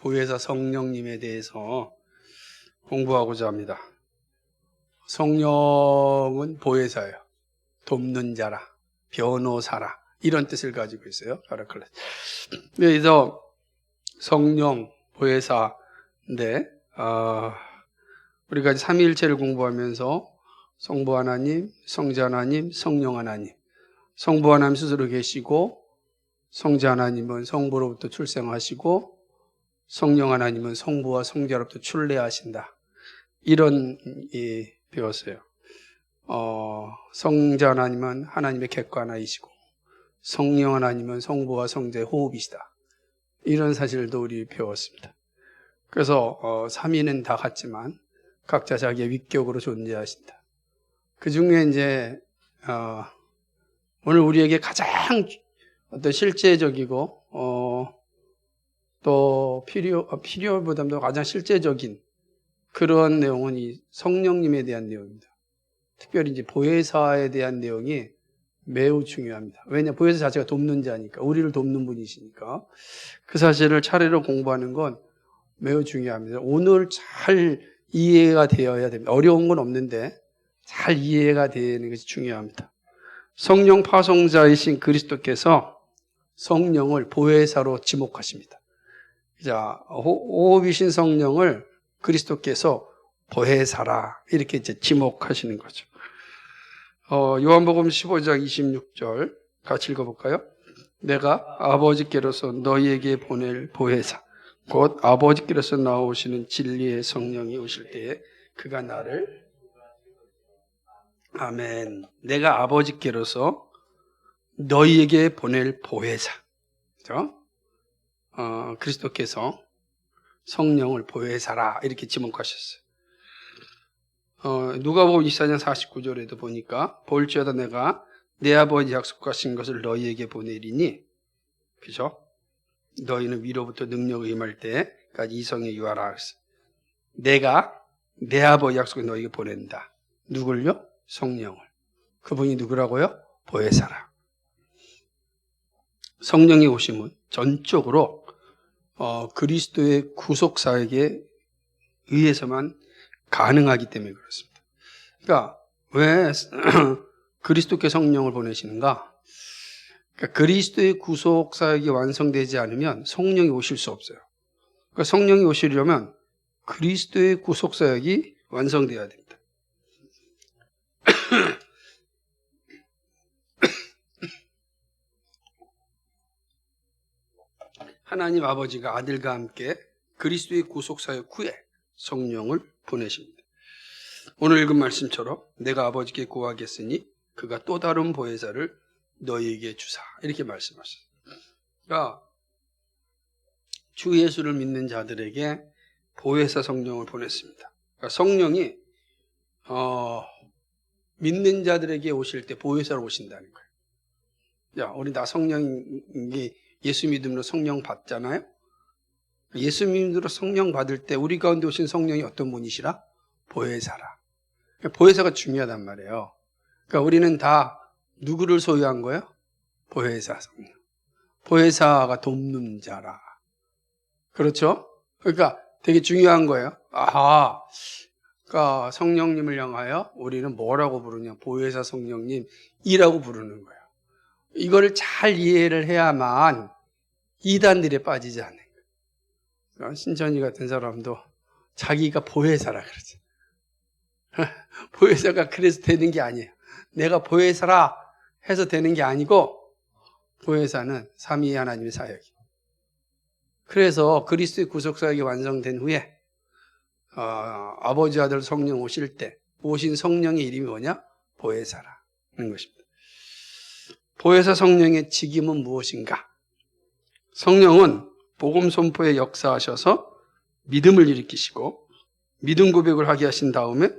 보혜사 성령님에 대해서 공부하고자 합니다. 성령은 보혜사예요. 돕는 자라, 변호사라, 이런 뜻을 가지고 있어요. 파라클레스. 그래서 성령, 보혜사인데 우리가 삼위일체를 공부하면서 성부 하나님, 성자 하나님, 성령 하나님, 성부 하나님 스스로 계시고 성자 하나님은 성부로부터 출생하시고 성령 하나님은 성부와 성자로부터 출래하신다. 이런 배웠어요. 성자 하나님은 하나님의 객관하이시고 성령 하나님은 성부와 성자의 호흡이시다. 이런 사실도 우리 배웠습니다. 그래서 삼위는 다 같지만 각자 자기의 위격으로 존재하신다. 그 중에 이제 오늘 우리에게 가장 어떤 실제적이고 또 필요보다도 가장 실제적인 그런 내용은 이 성령님에 대한 내용입니다. 특별히 이제 보혜사에 대한 내용이 매우 중요합니다. 왜냐, 보혜사 자체가 돕는 자니까, 우리를 돕는 분이시니까 그 사실을 차례로 공부하는 건 매우 중요합니다. 오늘 잘 이해가 되어야 됩니다. 어려운 건 없는데 잘 이해가 되는 것이 중요합니다. 성령 파송자이신 그리스도께서 성령을 보혜사로 지목하십니다. 자, 호흡이신 성령을 그리스도께서 보혜사라 이렇게 이제 지목하시는 거죠. 요한복음 15장 26절 같이 읽어볼까요? 내가 아버지께로서 너희에게 보낼 보혜사 곧 아버지께로서 나오시는 진리의 성령이 오실 때에 그가 나를 아멘. 내가 아버지께로서 너희에게 보낼 보혜사. 그렇죠? 그리스도께서 성령을 보혜사라 이렇게 지목하셨어요. 누가복음 24장 49절에도 보니까 볼지어다 내가 내 아버지 약속하신 것을 너희에게 보내리니, 그죠? 너희는 위로부터 능력을 임할 때까지 이성에 유하라 그랬어요. 내가 내 아버지 약속을 너희에게 보낸다. 누굴요? 성령을. 그분이 누구라고요? 보혜사라. 성령이 오심은 전적으로 그리스도의 구속사에게 의해서만 가능하기 때문에 그렇습니다. 그러니까 왜 그리스도께 성령을 보내시는가? 그러니까 그리스도의 구속사역이 완성되지 않으면 성령이 오실 수 없어요. 그러니까 성령이 오시려면 그리스도의 구속사역이 완성되어야 됩니다. 하나님 아버지가 아들과 함께 그리스도의 구속사역 후에 성령을 보내십니다. 오늘 읽은 말씀처럼 내가 아버지께 구하겠으니 그가 또 다른 보혜사를 너희에게 주사 이렇게 말씀하셨어요. 그러니까 주 예수를 믿는 자들에게 보혜사 성령을 보냈습니다. 그러니까 성령이 믿는 자들에게 오실 때 보혜사로 오신다는 거예요. 야, 우리 다 성령이 예수 믿음으로 성령 받잖아요. 예수 믿음으로 성령 받을 때 우리 가운데 오신 성령이 어떤 분이시라? 보혜사라. 보혜사가 중요하단 말이에요. 그러니까 우리는 다 누구를 소유한 거예요? 보혜사 성령. 보혜사가 돕는 자라. 그렇죠? 그러니까 되게 중요한 거예요. 그러니까 성령님을 향하여 우리는 뭐라고 부르냐? 보혜사 성령님이라고 부르는 거예요. 이거를 잘 이해를 해야만 이단들에 빠지지 않는 거예요. 신천지 같은 사람도 자기가 보혜사라 그러지. 보혜사가 그래서 되는 게 아니에요. 내가 보혜사라 해서 되는 게 아니고 보혜사는 삼위의 하나님의 사역이에요. 그래서 그리스도의 구속사역이 완성된 후에 아버지 아들 성령 오실 때 오신 성령의 이름이 뭐냐? 보혜사라는 것입니다. 보혜사 성령의 직임은 무엇인가? 성령은 복음 선포에 역사하셔서 믿음을 일으키시고 믿음 고백을 하게 하신 다음에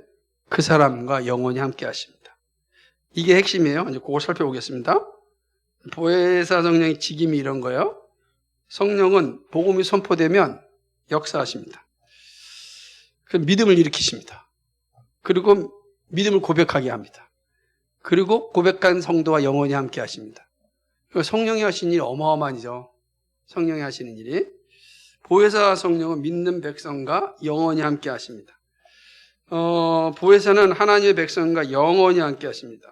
그 사람과 영원히 함께 하십니다. 이게 핵심이에요. 이제 그거 살펴보겠습니다. 보혜사 성령의 직임이 이런 거예요. 성령은 복음이 선포되면 역사하십니다. 그 믿음을 일으키십니다. 그리고 믿음을 고백하게 합니다. 그리고 고백한 성도와 영원히 함께 하십니다. 성령이 하신 일이 어마어마하죠. 성령이 하시는 일이. 보혜사 성령은 믿는 백성과 영원히 함께 하십니다. 보혜사는 하나님의 백성과 영원히 함께 하십니다.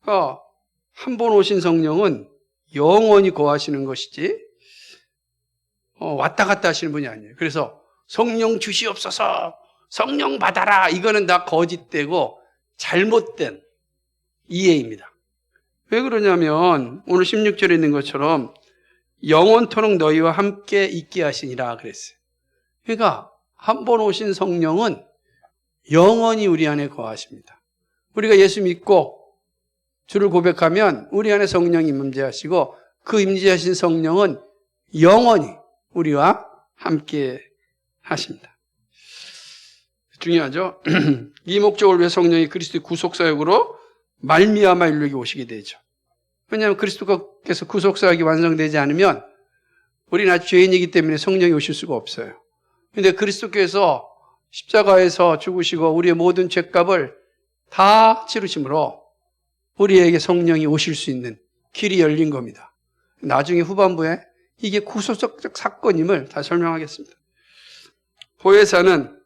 한 번 오신 성령은 영원히 거하시는 것이지 왔다 갔다 하시는 분이 아니에요. 그래서 성령 주시옵소서, 성령 받아라, 이거는 다 거짓되고 잘못된 이해입니다. 왜 그러냐면 오늘 16절에 있는 것처럼 영원토록 너희와 함께 있게 하시니라 그랬어요. 그러니까 한 번 오신 성령은 영원히 우리 안에 거하십니다. 우리가 예수 믿고 주를 고백하면 우리 안에 성령이 임재하시고 그 임재하신 성령은 영원히 우리와 함께 하십니다. 중요하죠. 이 목적을 위해 성령이 그리스도의 구속사역으로 말미암아 인류에게 오시게 되죠. 왜냐하면 그리스도께서 구속사역이 완성되지 않으면 우리는 아직 죄인이기 때문에 성령이 오실 수가 없어요. 그런데 그리스도께서 십자가에서 죽으시고 우리의 모든 죄값을 다 치르심으로 우리에게 성령이 오실 수 있는 길이 열린 겁니다. 나중에 후반부에 이게 구속적 사건임을 다 설명하겠습니다. 보혜사는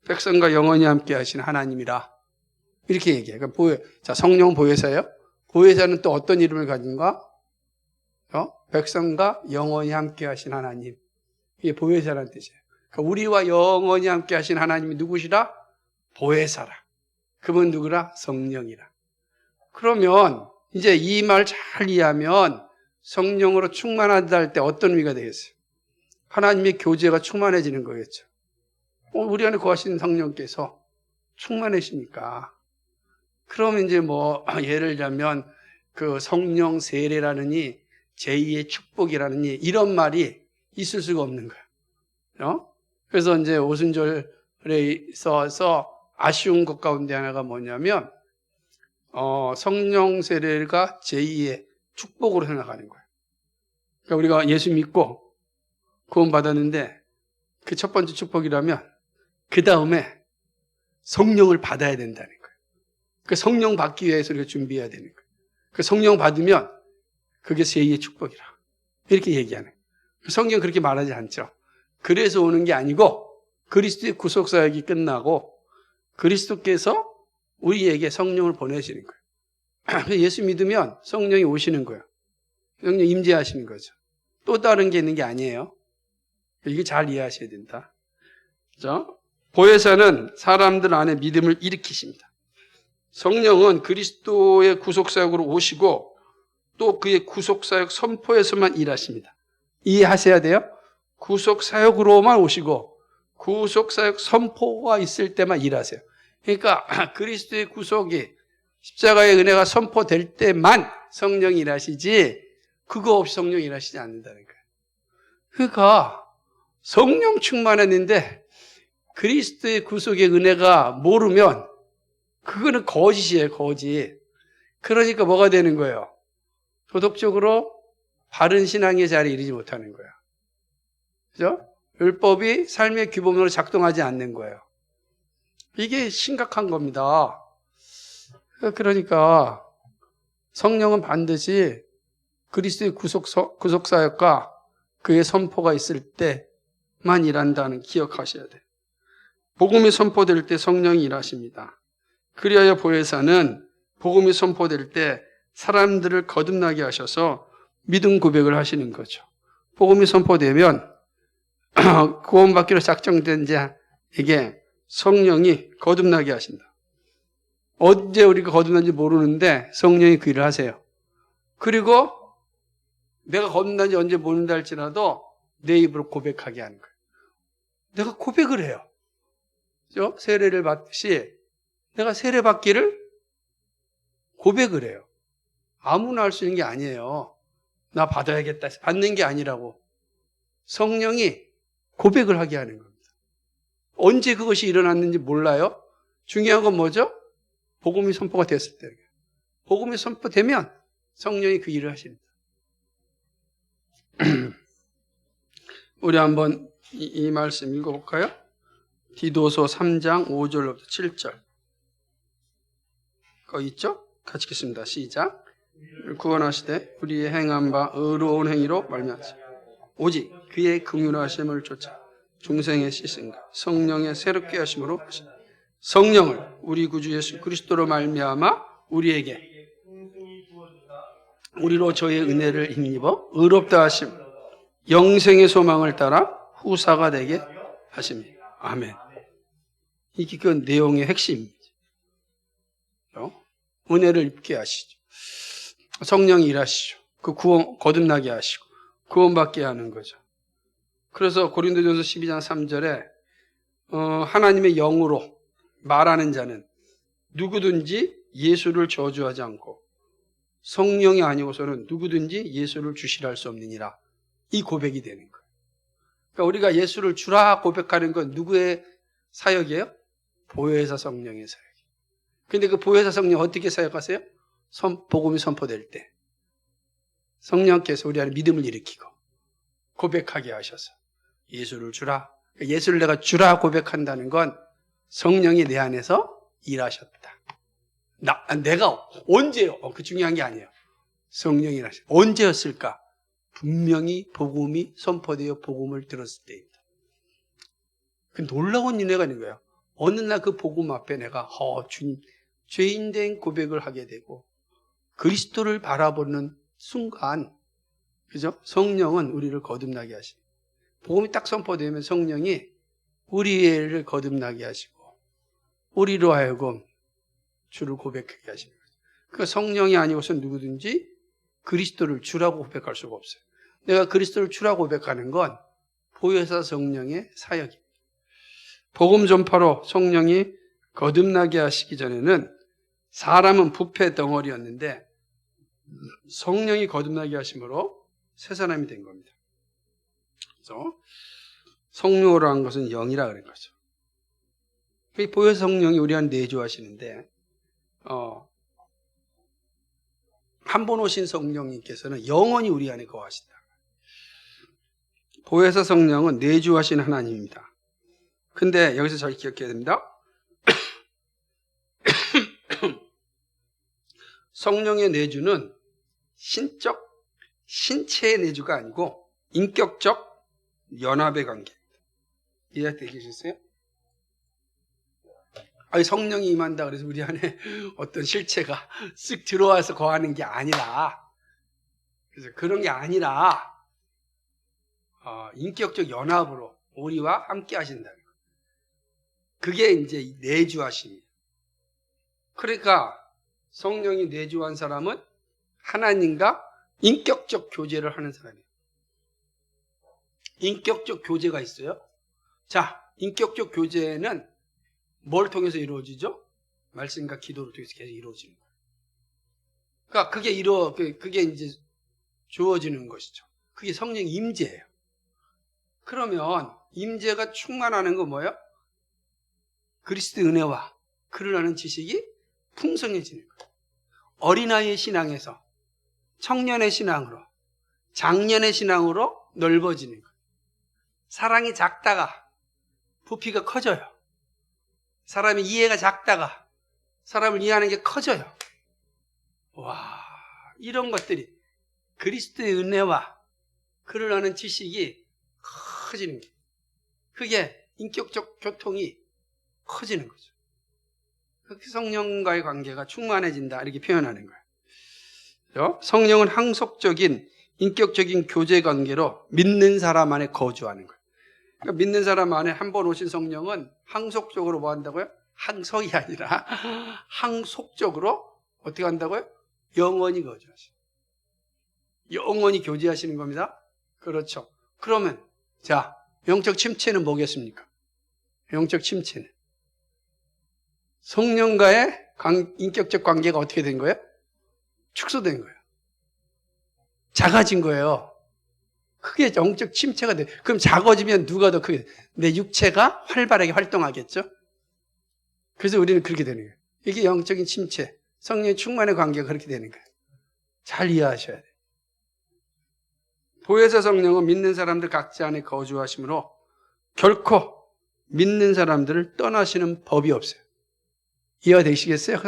백성과 영원히 함께 하신 하나님이라 이렇게 얘기해요. 그러니까 자, 성령 보혜사예요. 보혜사는 또 어떤 이름을 가진가? 백성과 영원히 함께 하신 하나님. 이게 보혜사라는 뜻이에요. 그러니까 우리와 영원히 함께 하신 하나님이 누구시라? 보혜사라. 그분 누구라? 성령이라. 그러면 이제 이 말 잘 이해하면 성령으로 충만하다 할 때 어떤 의미가 되겠어요? 하나님의 교제가 충만해지는 거겠죠. 우리 안에 거하시는 성령께서 충만해지니까. 그러면 이제 예를 들자면 그 성령 세례라느니 제2의 축복이라느니 이런 말이 있을 수가 없는 거예요. 그래서 이제 오순절에 있어서 아쉬운 것 가운데 하나가 뭐냐면 성령 세례가 제2의 축복으로 생각하는 거예요. 그러니까 우리가 예수 믿고 구원 받았는데 그 첫 번째 축복이라면 그 다음에 성령을 받아야 된다는 거예요. 그 성령 받기 위해서 우리가 준비해야 되는 거예요. 그 성령 받으면 그게 제2의 축복이라 이렇게 얘기하는 거예요. 성경은 그렇게 말하지 않죠. 그래서 오는 게 아니고 그리스도의 구속사역이 끝나고 그리스도께서 우리에게 성령을 보내시는 거예요. 예수 믿으면 성령이 오시는 거예요. 성령 임재하시는 거죠. 또 다른 게 있는 게 아니에요. 이게 잘 이해하셔야 된다. 그렇죠? 보혜사는 사람들 안에 믿음을 일으키십니다. 성령은 그리스도의 구속사역으로 오시고 또 그의 구속사역 선포에서만 일하십니다. 이해하셔야 돼요. 구속사역으로만 오시고 구속사역 선포가 있을 때만 일하세요. 그러니까 그리스도의 구속이 십자가의 은혜가 선포될 때만 성령이 일하시지 그거 없이 성령이 일하시지 않는다는 거예요. 그러니까 성령 충만했는데 그리스도의 구속의 은혜가 모르면 그거는 거짓이에요, 거짓. 그러니까 뭐가 되는 거예요? 도덕적으로 바른 신앙의 자리에 이르지 못하는 거예요. 그죠? 율법이 삶의 규범으로 작동하지 않는 거예요. 이게 심각한 겁니다. 그러니까 성령은 반드시 그리스도의 구속사역과 그의 선포가 있을 때만 일한다는 기억하셔야 돼요. 복음이 선포될 때 성령이 일하십니다. 그리하여 보혜사는 복음이 선포될 때 사람들을 거듭나게 하셔서 믿음 고백을 하시는 거죠. 복음이 선포되면 구원받기로 작정된 자에게 성령이 거듭나게 하신다. 언제 우리가 거듭난지 모르는데 성령이 그 일을 하세요. 그리고 내가 거듭난지 언제 모른다 할지라도 내 입으로 고백하게 하는 거예요. 내가 고백을 해요. 그렇죠? 세례를 받듯이 내가 세례 받기를 고백을 해요. 아무나 할 수 있는 게 아니에요. 나 받아야겠다. 받는 게 아니라고. 성령이 고백을 하게 하는 겁니다. 언제 그것이 일어났는지 몰라요. 중요한 건 뭐죠? 복음이 선포가 됐을 때. 복음이 선포되면 성령이 그 일을 하십니다. 우리 한번 이 말씀 읽어볼까요? 디도서 3장 5절부터 7절. 거기 있죠? 같이 읽겠습니다. 시작. 구원하시되 우리의 행한 바 의로운 행위로 말미암지 오직 그의 긍휼하심을 쫓아 중생의 씻음과 성령의 새롭게 하심으로 성령을 우리 구주 예수 그리스도로 말미암아 우리로 저의 은혜를 힘입어 의롭다 하심 영생의 소망을 따라 후사가 되게 하십니다. 아멘. 이게 그 내용의 핵심입니다. 은혜를 입게 하시죠. 성령이 일하시죠. 그 구원 거듭나게 하시고 구원받게 하는 거죠. 그래서 고린도전서 12장 3절에 하나님의 영으로 말하는 자는 누구든지 예수를 저주하지 않고 성령이 아니고서는 누구든지 예수를 주시라 할 수 없느니라. 이 고백이 되는 거예요. 그러니까 우리가 예수를 주라 고백하는 건 누구의 사역이에요? 보혜사 성령의 사역이에요. 근데 그 보혜사 성령 어떻게 사역하세요? 복음이 선포될 때 성령께서 우리 안에 믿음을 일으키고 고백하게 하셔서 예수를 주라. 예수를 내가 주라 고백한다는 건 성령이 내 안에서 일하셨다. 내가 언제요? 그 중요한 게 아니에요. 성령이 일하셨다. 언제였을까? 분명히 복음이 선포되어 복음을 들었을 때입니다. 그 놀라운 은혜가 있는 거예요. 어느 날 그 복음 앞에 내가 주님 죄인된 고백을 하게 되고 그리스도를 바라보는 순간, 그죠? 성령은 우리를 거듭나게 하십니다. 복음이 딱 선포되면 성령이 우리를 거듭나게 하시고 우리로 하여금 주를 고백하게 하십니다. 그 성령이 아니고서 누구든지 그리스도를 주라고 고백할 수가 없어요. 내가 그리스도를 주라고 고백하는 건 보혜사 성령의 사역입니다. 복음 전파로 성령이 거듭나게 하시기 전에는 사람은 부패 덩어리였는데 성령이 거듭나게 하심으로 새 사람이 된 겁니다. 그래서 성령이라는 것은 영이라 그런 거죠. 보혜사 성령이 우리 안에 내주하시는데 한 번 오신 성령님께서는 영원히 우리 안에 거하신다. 보혜사 성령은 내주하신 하나님입니다. 근데 여기서 잘 기억해야 됩니다. 성령의 내주는 신체의 내주가 아니고 인격적 연합의 관계입니다. 이해되시겠어요? 성령이 임한다 그래서 우리 안에 어떤 실체가 쓱 들어와서 거하는 게 아니라, 그래서 그런 게 아니라 인격적 연합으로 우리와 함께 하신다는 거예요. 그게 이제 내주하심이에요. 그러니까 성령이 내주한 사람은 하나님과 인격적 교제를 하는 사람이에요. 인격적 교제가 있어요. 자, 인격적 교제는 뭘 통해서 이루어지죠? 말씀과 기도를 통해서 계속 이루어지는 거예요. 그러니까 그게 이제 주어지는 것이죠. 그게 성령의 임재예요. 그러면 임재가 충만하는 건 뭐예요? 그리스도의 은혜와 그를 아는 지식이 풍성해지는 거예요. 어린아이의 신앙에서 청년의 신앙으로, 장년의 신앙으로 넓어지는 거예요. 사랑이 작다가 부피가 커져요. 사람의 이해가 작다가 사람을 이해하는 게 커져요. 와, 이런 것들이 그리스도의 은혜와 그를 아는 지식이 커지는 게, 그게 인격적 교통이 커지는 거죠. 그렇게 성령과의 관계가 충만해진다 이렇게 표현하는 거예요. 성령은 항속적인 인격적인 교제 관계로 믿는 사람 안에 거주하는 거예요. 그러니까 믿는 사람 안에 한 번 오신 성령은 항속적으로 뭐 한다고요? 항석이 아니라 항속적으로 어떻게 한다고요? 영원히 거주하시는, 영원히 교제하시는 겁니다. 그렇죠. 그러면 자, 영적 침체는 뭐겠습니까? 영적 침체는 성령과의 인격적 관계가 어떻게 된 거예요? 축소된 거예요. 작아진 거예요. 크게 영적 침체가 돼. 그럼 작아지면 누가 더 크게, 내 육체가 활발하게 활동하겠죠? 그래서 우리는 그렇게 되는 거예요. 이게 영적인 침체, 성령의 충만의 관계가 그렇게 되는 거예요. 잘 이해하셔야 돼요. 보혜사 성령은 믿는 사람들 각자 안에 거주하심으로 결코 믿는 사람들을 떠나시는 법이 없어요. 이해가 되시겠어요?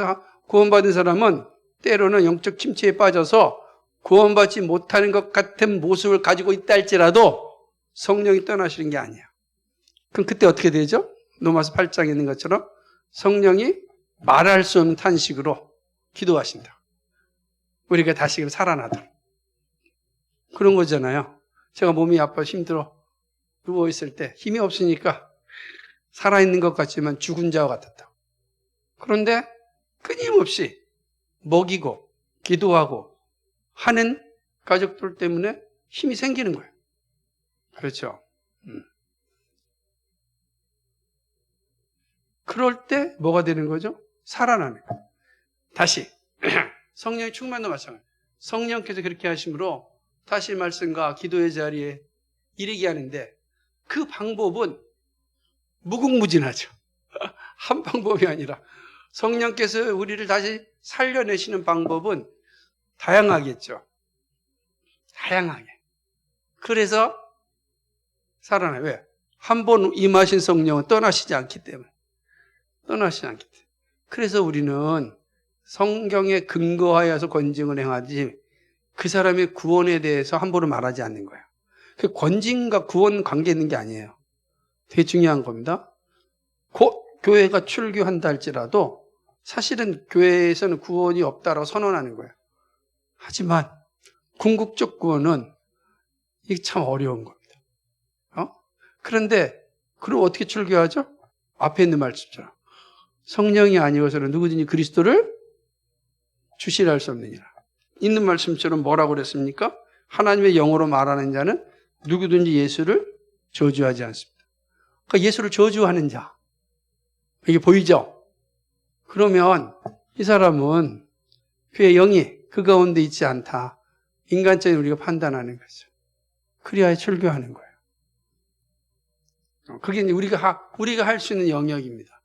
구원받은 사람은 때로는 영적 침체에 빠져서 구원받지 못하는 것 같은 모습을 가지고 있다 할지라도 성령이 떠나시는 게 아니에요. 그럼 그때 어떻게 되죠? 로마서 8장에 있는 것처럼 성령이 말할 수 없는 탄식으로 기도하신다. 우리가 다시금 살아나도록. 그런 거잖아요. 제가 몸이 아파 힘들어 누워있을 때 힘이 없으니까 살아있는 것 같지만 죽은 자와 같았다. 그런데 끊임없이 먹이고 기도하고 하는 가족들 때문에 힘이 생기는 거예요. 그렇죠. 그럴 때 뭐가 되는 거죠? 살아나는 거예요. 다시 성령의 충만도 마찬가지예요. 성령께서 그렇게 하심으로 다시 말씀과 기도의 자리에 이르게 하는데 그 방법은 무궁무진하죠. 한 방법이 아니라 성령께서 우리를 다시 살려내시는 방법은 다양하겠죠. 다양하게. 그래서 살아나요. 왜? 한 번 임하신 성령은 떠나시지 않기 때문에. 떠나시지 않기 때문에. 그래서 우리는 성경에 근거하여서 권징을 행하지 그 사람의 구원에 대해서 함부로 말하지 않는 거예요. 그 권징과 구원 관계 있는 게 아니에요. 되게 중요한 겁니다. 곧 교회가 출교한다 할지라도 사실은 교회에서는 구원이 없다라고 선언하는 거예요. 하지만 궁극적 구원은 이게 참 어려운 겁니다. 그런데 그럼 어떻게 출교하죠? 앞에 있는 말씀처럼 성령이 아니어서는 누구든지 그리스도를 주시라 할 수 없느니라. 있는 말씀처럼 뭐라고 그랬습니까? 하나님의 영으로 말하는 자는 누구든지 예수를 저주하지 않습니다. 그러니까 예수를 저주하는 자. 이게 보이죠? 그러면 이 사람은 그의 영이 그 가운데 있지 않다. 인간적인 우리가 판단하는 거죠. 그리하여 출교하는 거예요. 그게 이제 우리가 할 수 있는 영역입니다.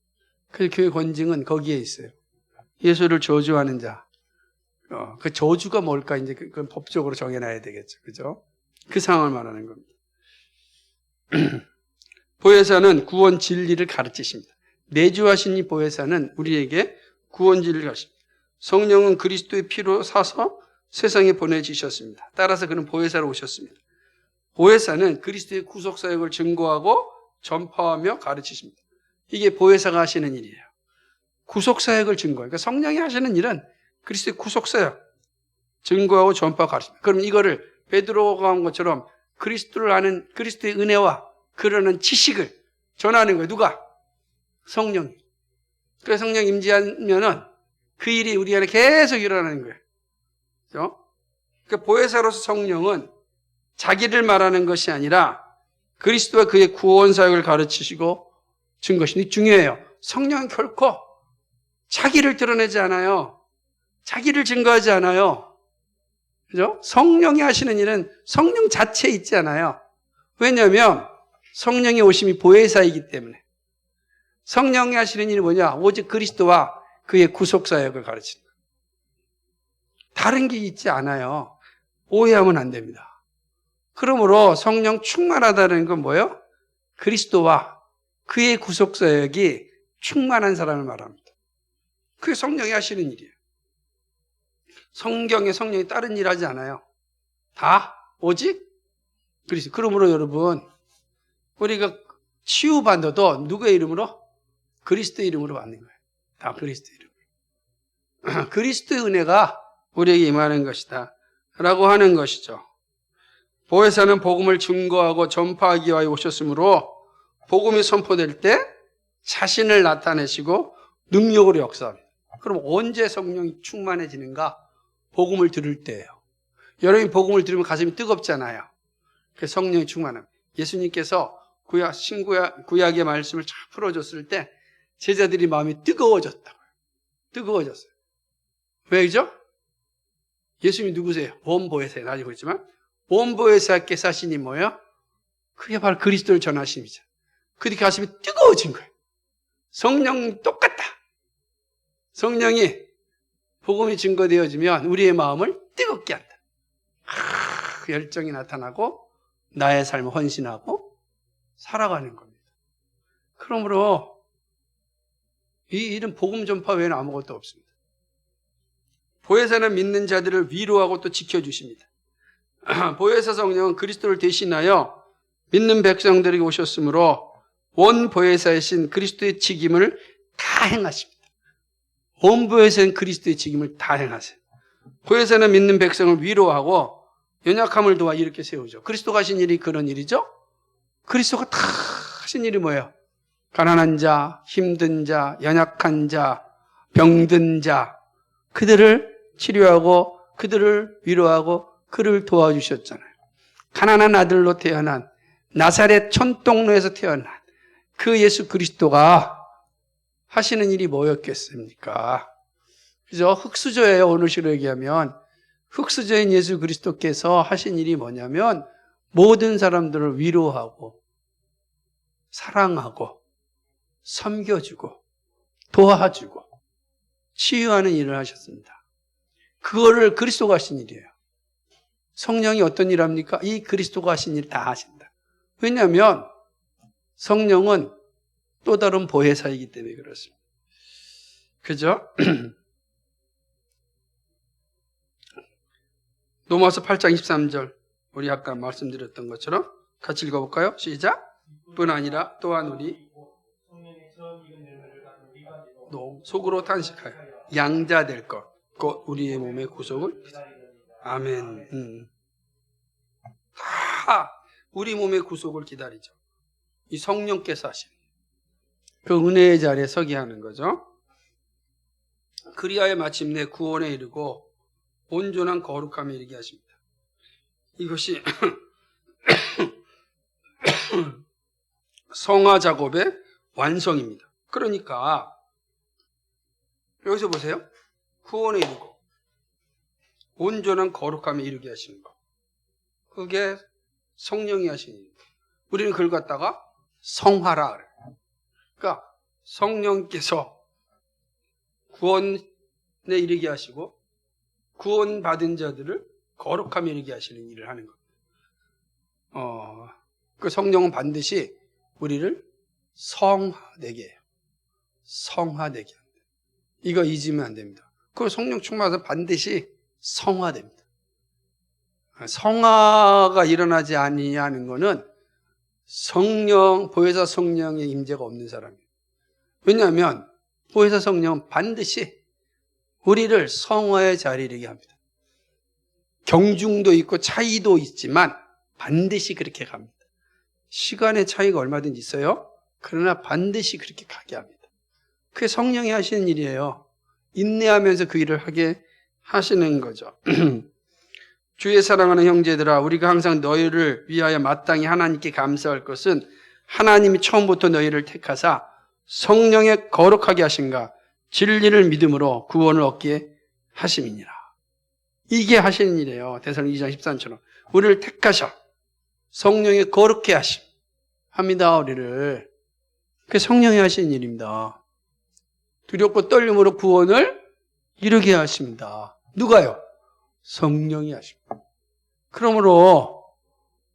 그 교회 권징은 거기에 있어요. 예수를 저주하는 자. 그 저주가 뭘까 이제 그건 법적으로 정해놔야 되겠죠. 그죠? 그 상황을 말하는 겁니다. 보혜사는 구원 진리를 가르치십니다. 내주하신 이 보혜사는 우리에게 구원 진리를 가르칩니다. 성령은 그리스도의 피로 사서 세상에 보내주셨습니다. 따라서 그는 보혜사로 오셨습니다. 보혜사는 그리스도의 구속사역을 증거하고 전파하며 가르치십니다. 이게 보혜사가 하시는 일이에요. 구속사역을 증거해요. 그러니까 성령이 하시는 일은 그리스도의 구속사역 증거하고 전파하고 가르칩니다. 그럼 이거를 베드로가 한 것처럼 그리스도를 아는 그리스도의 은혜와 그러는 지식을 전하는 거예요. 누가? 성령이. 그래서 성령 임재하면은 그 일이 우리 안에 계속 일어나는 거예요. 그렇죠? 그러니까 보혜사로서 성령은 자기를 말하는 것이 아니라 그리스도와 그의 구원 사역을 가르치시고 준 것이 중요해요. 성령은 결코 자기를 드러내지 않아요. 자기를 증거하지 않아요. 그죠? 성령이 하시는 일은 성령 자체에 있지 않아요. 왜냐하면 성령의 오심이 보혜사이기 때문에. 성령이 하시는 일이 뭐냐? 오직 그리스도와 그의 구속사역을 가르치는 거예요. 다른 게 있지 않아요. 오해하면 안 됩니다. 그러므로 성령 충만하다는 건 뭐예요? 그리스도와 그의 구속사역이 충만한 사람을 말합니다. 그게 성령이 하시는 일이에요. 성경에 성령이 다른 일 하지 않아요. 다 오직 그리스도. 그러므로 여러분 우리가 치유받아도 누구의 이름으로? 그리스도의 이름으로 받는 거예요. 다 그리스도의 이름으로. 그리스도의 은혜가 우리에게 임하는 것이다 라고 하는 것이죠. 보혜사는 복음을 증거하고 전파하기 위하여 오셨으므로 복음이 선포될 때 자신을 나타내시고 능력으로 역사합니다. 그럼 언제 성령이 충만해지는가? 복음을 들을 때예요. 여러분이 복음을 들으면 가슴이 뜨겁잖아요. 그래서 성령이 충만합니다. 예수님께서 구약의 말씀을 쫙 풀어줬을 때 제자들이 마음이 뜨거워졌다고요. 뜨거워졌어요. 왜죠? 예수님이 누구세요? 원보혜사에 나지고 있지만 원보혜사께서 하신 이 뭐예요? 그게 바로 그리스도를 전하심이죠. 그들이 가슴이 뜨거워진 거예요. 성령 똑같다. 성령이 복음이 증거되어지면 우리의 마음을 뜨겁게 한다. 열정이 나타나고 나의 삶을 헌신하고 살아가는 겁니다. 그러므로 이 일은 복음 전파 외에는 아무것도 없습니다. 보혜사는 믿는 자들을 위로하고 또 지켜주십니다. 보혜사 성령은 그리스도를 대신하여 믿는 백성들에게 오셨으므로 온 보혜사이신 그리스도의 직임을 다 행하십니다. 온 보혜사인 그리스도의 직임을 다 행하세요. 보혜사는 믿는 백성을 위로하고 연약함을 도와 이렇게 세우죠. 그리스도가 하신 일이 그런 일이죠. 그리스도가 다 하신 일이 뭐예요? 가난한 자, 힘든 자, 연약한 자, 병든 자, 그들을 치료하고 그들을 위로하고 그를 도와주셨잖아요. 가난한 아들로 태어난 나사렛 촌동네에서 태어난 그 예수 그리스도가 하시는 일이 뭐였겠습니까? 그죠? 흙수저예요. 오늘식으로 얘기하면 흙수저인 예수 그리스도께서 하신 일이 뭐냐면 모든 사람들을 위로하고 사랑하고 섬겨주고 도와주고 치유하는 일을 하셨습니다. 그거를 그리스도가 하신 일이에요. 성령이 어떤 일을 합니까? 이 그리스도가 하신 일 다 하신다. 왜냐하면 성령은 또 다른 보혜사이기 때문에 그렇습니다. 그죠? 로마서 8장 23절 우리 아까 말씀드렸던 것처럼 같이 읽어볼까요? 시작. 뿐 아니라 또한 우리 속으로 탄식하여 양자 될 것 곧 우리의 몸의 구속을 아멘. 다 우리 몸의 구속을 기다리죠. 이 성령께서 하시는 그 은혜의 자리에 서게 하는 거죠. 그리하여 마침내 구원에 이르고 온전한 거룩함에 이르게 하십니다. 이것이 성화 작업의 완성입니다. 그러니까 여기서 보세요. 구원에 이르고 온전한 거룩함에 이르게 하시는 것. 그게 성령이 하신 일입니다. 우리는 그걸 갖다가 성화라 그래요. 그러니까 성령께서 구원에 이르게 하시고 구원받은 자들을 거룩함에 이르게 하시는 일을 하는 겁니다. 그 성령은 반드시 우리를 성화되게 해요. 성화되게 합니다. 이거 잊으면 안 됩니다. 그 성령 충만해서 반드시 성화됩니다. 성화가 일어나지 아니하는 것은 성령, 보혜사 성령의 임재가 없는 사람이에요. 왜냐하면 보혜사 성령은 반드시 우리를 성화의 자리에 이르게 합니다. 경중도 있고 차이도 있지만 반드시 그렇게 갑니다. 시간의 차이가 얼마든지 있어요. 그러나 반드시 그렇게 가게 합니다. 그게 성령이 하시는 일이에요. 인내하면서 그 일을 하게 하시는 거죠. 주의 사랑하는 형제들아, 우리가 항상 너희를 위하여 마땅히 하나님께 감사할 것은 하나님이 처음부터 너희를 택하사 성령에 거룩하게 하신가 진리를 믿음으로 구원을 얻게 하심이니라. 이게 하시는 일이에요. 데살로니가 2장 13처럼 우리를 택하셔 성령에 거룩해 하심 합니다. 우리를. 그게 성령이 하시는 일입니다. 두렵고 떨림으로 구원을 이루게 하십니다. 누가요? 성령이 하십니다. 그러므로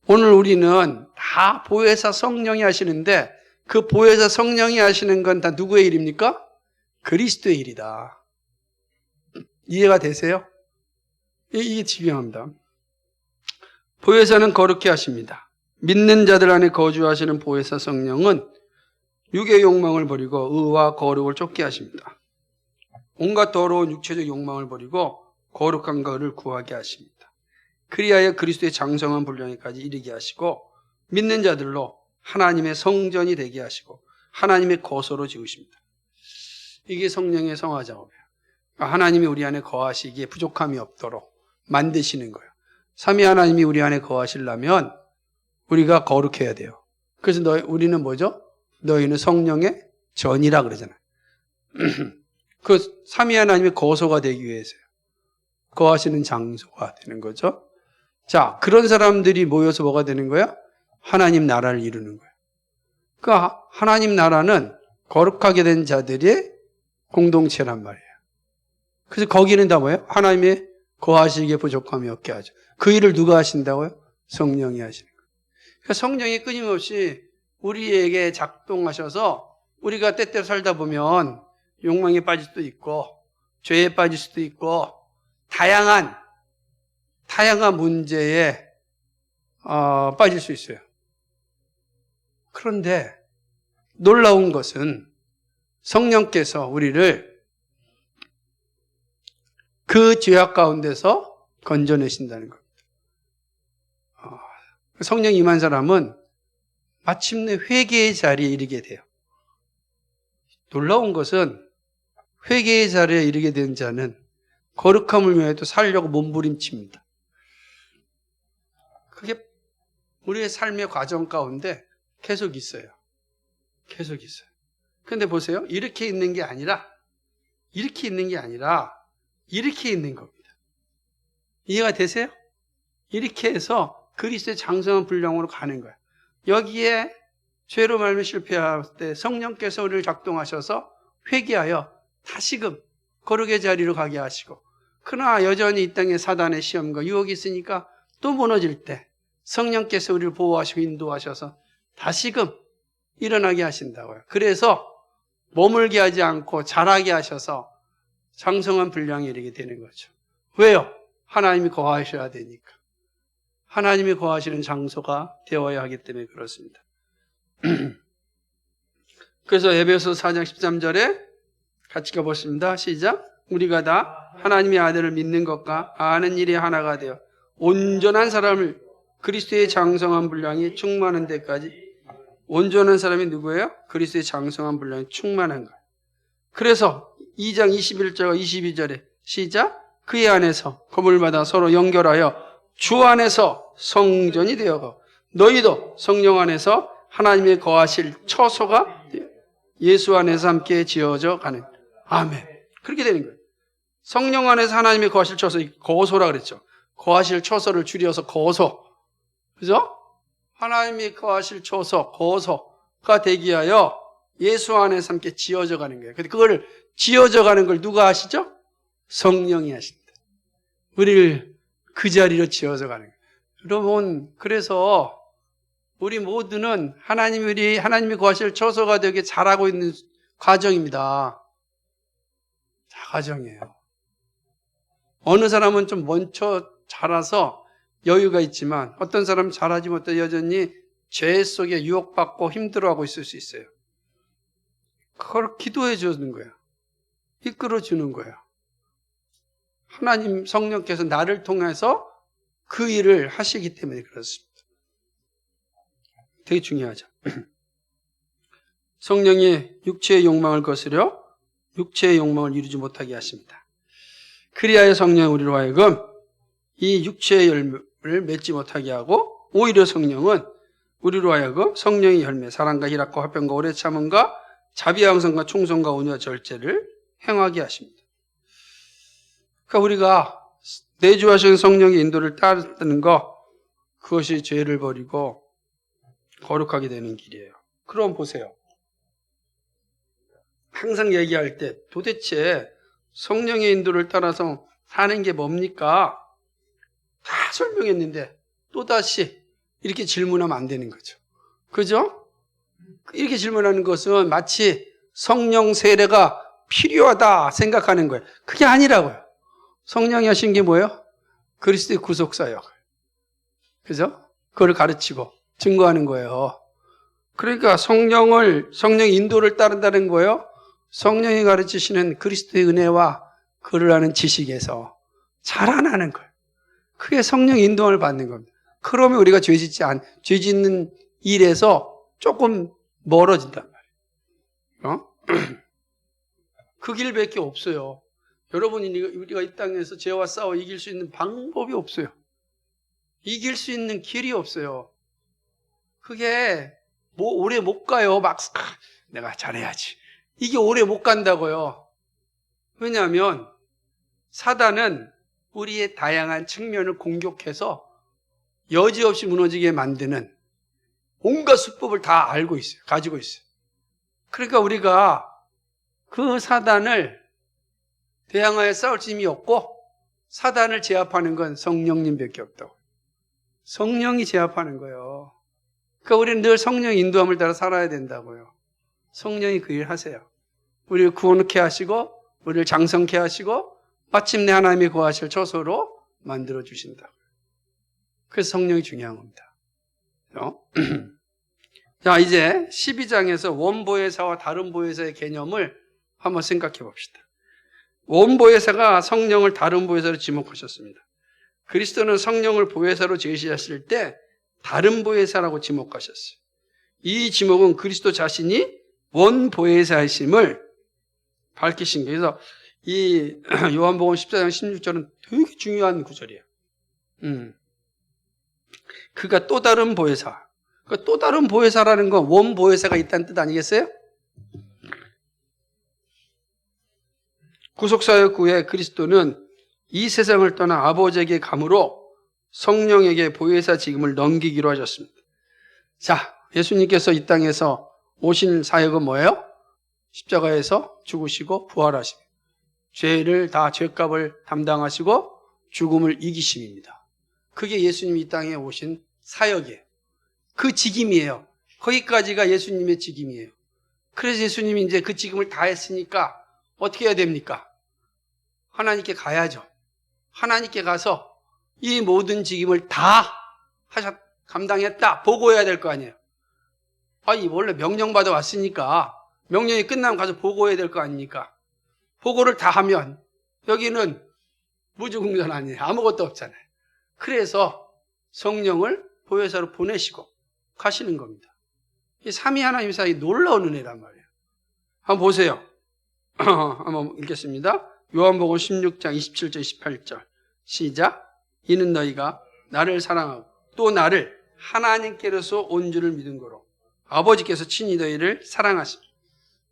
오늘 우리는 다 보혜사 성령이 하시는데 그 보혜사 성령이 하시는 건 다 누구의 일입니까? 그리스도의 일이다. 이해가 되세요? 이게 중요합니다. 보혜사는 거룩해 하십니다. 믿는 자들 안에 거주하시는 보혜사 성령은 육의 욕망을 버리고 의와 거룩을 쫓게 하십니다. 온갖 더러운 육체적 욕망을 버리고 거룩한 것을 구하게 하십니다. 그리하여 그리스도의 장성한 분량에까지 이르게 하시고 믿는 자들로 하나님의 성전이 되게 하시고 하나님의 거소로 지으십니다. 이게 성령의 성화 작업이에요. 하나님이 우리 안에 거하시기에 부족함이 없도록 만드시는 거예요. 삼위 하나님이 우리 안에 거하시려면 우리가 거룩해야 돼요. 그래서 우리는 뭐죠? 너희는 성령의 전이라 그러잖아요. 그 삼위 하나님의 거소가 되기 위해서요. 거하시는 장소가 되는 거죠. 자, 그런 사람들이 모여서 뭐가 되는 거야? 하나님 나라를 이루는 거예요. 그러니까 하나님 나라는 거룩하게 된 자들의 공동체란 말이에요. 그래서 거기는 다 뭐예요? 하나님의 거하시기에 부족함이 없게 하죠. 그 일을 누가 하신다고요? 성령이 하시는 거예요. 그러니까 성령이 끊임없이 우리에게 작동하셔서 우리가 때때로 살다 보면 욕망에 빠질 수도 있고 죄에 빠질 수도 있고 다양한 문제에 빠질 수 있어요. 그런데 놀라운 것은 성령께서 우리를 그 죄악 가운데서 건져내신다는 겁니다. 성령 임한 사람은 마침내 회개의 자리에 이르게 돼요. 놀라운 것은 회개의 자리에 이르게 된 자는 거룩함을 위하여도 살려고 몸부림칩니다. 그게 우리의 삶의 과정 가운데 계속 있어요. 계속 있어요. 그런데 보세요. 이렇게 있는 게 아니라 이렇게 있는 겁니다. 이해가 되세요? 이렇게 해서 그리스도의 장성한 분량으로 가는 거예요. 여기에 죄로 말미 실패할 때 성령께서 우리를 작동하셔서 회개하여 다시금 거룩의 자리로 가게 하시고, 그러나 여전히 이 땅에 사단의 시험과 유혹이 있으니까 또 무너질 때 성령께서 우리를 보호하시고 인도하셔서 다시금 일어나게 하신다고요. 그래서 머물게 하지 않고 자라게 하셔서 장성한 분량에 이르게 되는 거죠. 왜요? 하나님이 거하셔야 되니까. 하나님이 거하시는 장소가 되어야 하기 때문에 그렇습니다. 그래서 에베소서 4장 13절에 같이 가보겠습니다. 시작. 우리가 다 하나님의 아들을 믿는 것과 아는 일이 하나가 되어 온전한 사람을 그리스도의 장성한 분량이 충만한 데까지. 온전한 사람이 누구예요? 그리스도의 장성한 분량이 충만한 거예요. 그래서 2장 21절과 22절에 시작. 그의 안에서 검을 받아 서로 연결하여 주 안에서 성전이 되어가고 너희도 성령 안에서 하나님의 거하실 처소가 예수 안에서 함께 지어져 가는. 아멘. 그렇게 되는 거예요. 성령 안에서 하나님의 거하실 처소, 거소라 그랬죠. 거하실 처소를 줄여서 거소. 그죠? 하나님이 거하실 처소, 거소가 되기 위하여 예수 안에서 함께 지어져 가는 거예요. 근데 그걸 지어져 가는 걸 누가 하시죠? 성령이 하신다. 우리를 그 자리로 지어져 가는 거예요. 여러분, 그래서 우리 모두는 하나님이 거하실 처소가 되게 자라고 있는 과정입니다. 과정이에요. 어느 사람은 좀 먼저 자라서 여유가 있지만 어떤 사람은 자라지 못해 여전히 죄 속에 유혹받고 힘들어하고 있을 수 있어요. 그걸 기도해 주는 거예요. 이끌어 주는 거예요. 하나님 성령께서 나를 통해서 그 일을 하시기 때문에 그렇습니다. 되게 중요하죠. 성령이 육체의 욕망을 거스려 육체의 욕망을 이루지 못하게 하십니다. 그리하여 성령이 우리로 하여금 이 육체의 열매를 맺지 못하게 하고, 오히려 성령은 우리로 하여금 성령의 열매, 사랑과 희락과 화평과 오래 참음과 자비와 양선과 충성과 온유와 절제를 행하게 하십니다. 그러니까 우리가 내주하신 성령의 인도를 따르는 것, 그것이 죄를 버리고 거룩하게 되는 길이에요. 그럼 보세요. 항상 얘기할 때 도대체 성령의 인도를 따라서 사는 게 뭡니까? 다 설명했는데 또다시 이렇게 질문하면 안 되는 거죠. 그죠? 이렇게 질문하는 것은 마치 성령 세례가 필요하다 생각하는 거예요. 그게 아니라고요. 성령이 하신 게 뭐예요? 그리스도의 구속사역. 그죠? 그걸 가르치고 증거하는 거예요. 그러니까 성령의 인도를 따른다는 거예요. 성령이 가르치시는 그리스도의 은혜와 그를 아는 지식에서 자라나는 거예요. 그게 성령의 인도를 받는 겁니다. 그러면 우리가 죄 짓는 일에서 조금 멀어진단 말이에요. 그 길밖에 없어요. 여러분이 우리가 이 땅에서 죄와 싸워 이길 수 있는 방법이 없어요. 이길 수 있는 길이 없어요. 그게 오래 못 가요. 내가 잘해야지. 이게 오래 못 간다고요. 왜냐하면 사단은 우리의 다양한 측면을 공격해서 여지없이 무너지게 만드는 온갖 수법을 다 알고 있어요. 가지고 있어요. 그러니까 우리가 그 사단을 대항하여 싸울 힘이 없고, 사단을 제압하는 건 성령님밖에 없다고. 성령이 제압하는 거예요. 그러니까 우리는 늘 성령의 인도함을 따라 살아야 된다고요. 성령이 그 일 하세요. 우리를 구원케 하시고 우리를 장성케 하시고 마침내 하나님이 거하실 처소로 만들어 주신다. 그래서 성령이 중요한 겁니다. 자, 이제 12장에서 원보혜사와 다른 보혜사의 개념을 한번 생각해 봅시다. 원보혜사가 성령을 다른 보혜사로 지목하셨습니다. 그리스도는 성령을 보혜사로 제시하실 때 다른 보혜사라고 지목하셨어요. 이 지목은 그리스도 자신이 원보혜사이심을 밝히신 거예요. 그래서 이 요한복음 14장 16절은 되게 중요한 구절이에요. 그가 또 다른 보혜사. 그러니까 또 다른 보혜사라는 건 원보혜사가 있다는 뜻 아니겠어요? 구속사역 후에 그리스도는 이 세상을 떠나 아버지에게 감으로 성령에게 보혜사 직임을 넘기기로 하셨습니다. 자, 예수님께서 이 땅에서 오신 사역은 뭐예요? 십자가에서 죽으시고 부활하시고 죄를 다 죄값을 담당하시고 죽음을 이기심입니다. 그게 예수님이 이 땅에 오신 사역이에요. 그 직임이에요. 거기까지가 예수님의 직임이에요. 그래서 예수님이 이제 그 직임을 다 했으니까 어떻게 해야 됩니까? 하나님께 가야죠. 하나님께 가서 이 모든 직임을 다 감당했다 보고해야 될 거 아니에요. 아니 원래 명령받아 왔으니까 명령이 끝나면 가서 보고해야 될 거 아닙니까? 보고를 다 하면 여기는 무주공전 아니에요. 아무것도 없잖아요. 그래서 성령을 보혜사로 보내시고 가시는 겁니다. 이 삼위 하나님 사이 놀라운 은혜란 말이에요. 한번 보세요. 한번 읽겠습니다. 요한복음 16장 27절 28절 시작. 이는 너희가 나를 사랑하고 또 나를 하나님께로서 온 줄을 믿은 거로 아버지께서 친히 너희를 사랑하십니다.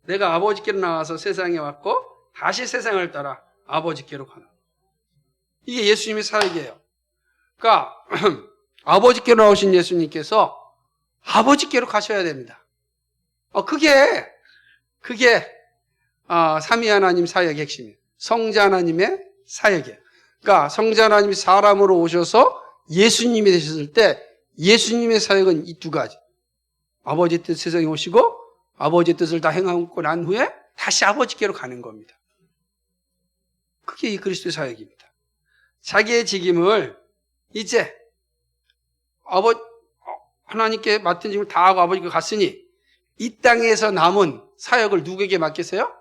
내가 아버지께로 나와서 세상에 왔고 다시 세상을 따라 아버지께로 가는 이게 예수님의 사역이에요. 그러니까 아버지께로 나오신 예수님께서 아버지께로 가셔야 됩니다. 그게 삼위 하나님 사역의 핵심이에요. 성자 하나님의 사역이에요. 그러니까 성자 하나님이 사람으로 오셔서 예수님이 되셨을 때 예수님의 사역은 이 두 가지. 아버지 뜻 세상에 오시고 아버지 뜻을 다 행하고 난 후에 다시 아버지께로 가는 겁니다. 그게 이 그리스도의 사역입니다. 자기의 직임을 이제 하나님께 맡은 직임을 다 하고 아버지께 갔으니 이 땅에서 남은 사역을 누구에게 맡기세요?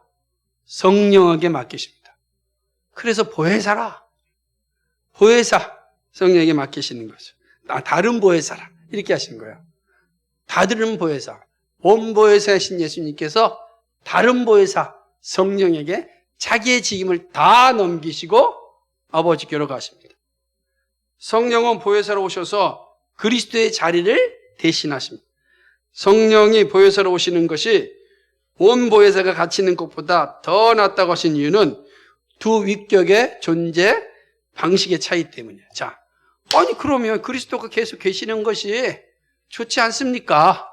성령에게 맡기십니다. 그래서 보혜사라. 보혜사 성령에게 맡기시는 거죠. 다른 보혜사라 이렇게 하신 거예요. 다른 보혜사, 원보혜사이신 예수님께서 다른 보혜사 성령에게 자기의 직임을 다 넘기시고 아버지께로 가십니다. 성령은 보혜사로 오셔서 그리스도의 자리를 대신하십니다. 성령이 보혜사로 오시는 것이 원보혜사가 갇히는 것보다 더 낫다고 하신 이유는 두 위격의 존재 방식의 차이 때문이에요. 자, 아니 그러면 그리스도가 계속 계시는 것이 좋지 않습니까?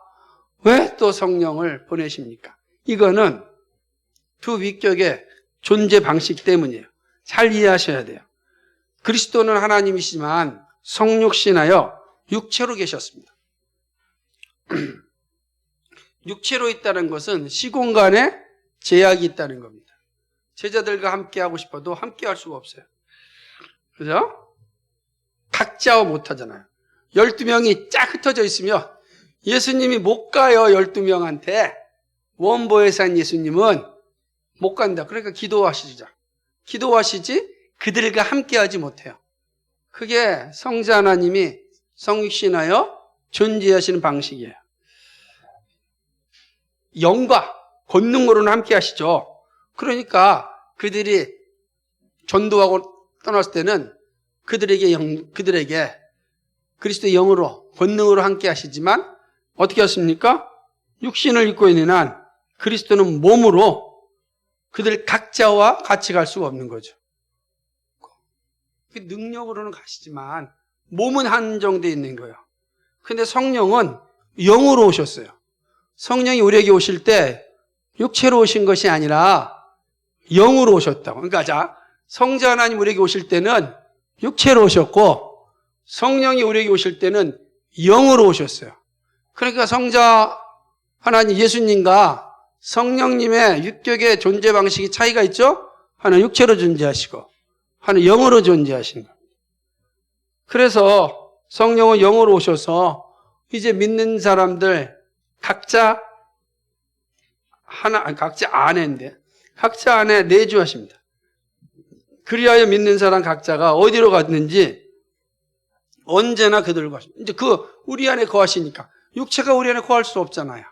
왜 또 성령을 보내십니까? 이거는 두 위격의 존재 방식 때문이에요. 잘 이해하셔야 돼요. 그리스도는 하나님이시지만 성육신하여 육체로 계셨습니다. 육체로 있다는 것은 시공간에 제약이 있다는 겁니다. 제자들과 함께 하고 싶어도 함께 할 수가 없어요. 그죠? 각자 못 하잖아요. 12명이 쫙 흩어져 있으면 예수님이 못 가요. 12명한테. 원보혜사인 예수님은 못 간다. 그러니까 기도하시죠. 기도하시지 그들과 함께 하지 못해요. 그게 성자 하나님이 성육신하여 존재하시는 방식이에요. 영과 권능으로는 함께 하시죠. 그러니까 그들이 전도하고 떠났을 때는 그들에게 그리스도의 영으로 권능으로 함께 하시지만 어떻게 하십니까? 육신을 입고 있는 한 그리스도는 몸으로 그들 각자와 같이 갈 수가 없는 거죠. 능력으로는 가시지만 몸은 한정되어 있는 거예요. 근데 성령은 영으로 오셨어요. 성령이 우리에게 오실 때 육체로 오신 것이 아니라 영으로 오셨다고. 그러니까 자, 성자 하나님 우리에게 오실 때는 육체로 오셨고 성령이 우리에게 오실 때는 영으로 오셨어요. 그러니까 성자 하나님 예수님과 성령님의 육격의 존재 방식이 차이가 있죠? 하나는 육체로 존재하시고 하나는 영으로 존재하시는 겁니다. 그래서 성령은 영으로 오셔서 이제 믿는 사람들 각자 안에 내주하십니다. 그리하여 믿는 사람 각자가 어디로 갔는지 언제나 그들과 하십니다. 이제 우리 안에 거하시니까 육체가 우리 안에 거할 수 없잖아요.